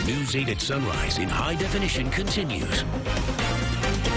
News 8 at Sunrise in high definition continues.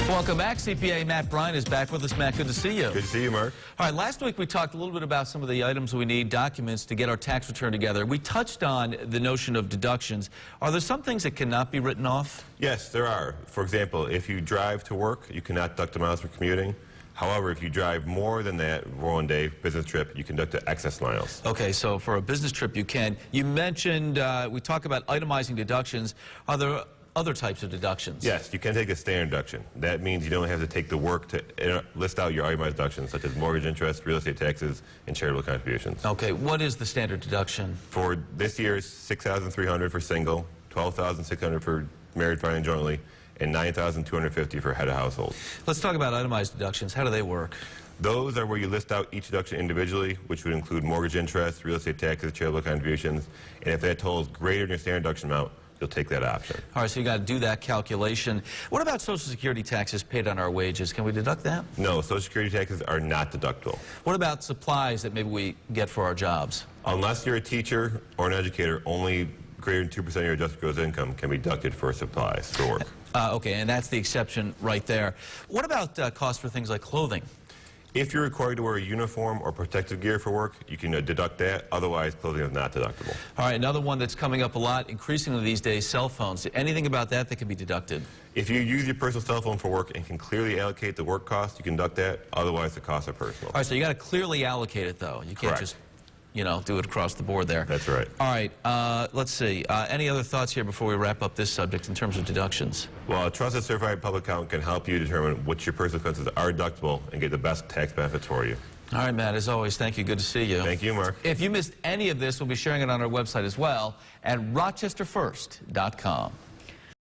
Welcome back. CPA Matt Bryant is back with us. Matt, good to see you. Good to see you, Mark. All right, last week we talked a little bit about some of the items we need, documents to get our tax return together. We touched on the notion of deductions. Are there some things that cannot be written off? Yes, there are. For example, if you drive to work, you cannot deduct the miles for commuting. However, if you drive more than that for one day business trip, you can deduct the excess miles. Okay, so for a business trip you can. You mentioned, we talk about itemizing deductions. Are there other types of deductions? Yes, you can take a standard deduction. That means you don't have to take the work to list out your itemized deductions, such as mortgage interest, real estate taxes, and charitable contributions. Okay, what is the standard deduction? For this year, $6,300 for single, $12,600 for married filing jointly, and $9,250 for head of household. Let's talk about itemized deductions. How do they work? Those are where you list out each deduction individually, which would include mortgage interest, real estate taxes, charitable contributions, and if that total is greater than your standard deduction amount, you'll take that option. All right, so you got to do that calculation. What about Social Security taxes paid on our wages? Can we deduct that? No, Social Security taxes are not deductible. What about supplies that maybe we get for our jobs? Unless you're a teacher or an educator, only greater than 2% of your adjusted gross income can be deducted for supplies for work. Okay, and that's the exception right there. What about costs for things like clothing? If you're required to wear a uniform or protective gear for work, you can deduct that. Otherwise, clothing is not deductible. All right, another one that's coming up a lot, increasingly these days, cell phones. Anything about that that can be deducted? If you use your personal cell phone for work and can clearly allocate the work cost, you can deduct that. Otherwise, the costs are personal. All right, so you got to clearly allocate it, though. You can't just, you know, do it across the board there. That's right. All right, let's see. Any other thoughts here before we wrap up this subject in terms of deductions? Well, a trusted certified public accountant can help you determine which your personal expenses are deductible and get the best tax benefits for you. All right, Matt, as always, thank you. Good to see you. Thank you, Mark. If you missed any of this, we'll be sharing it on our website as well at rochesterfirst.com.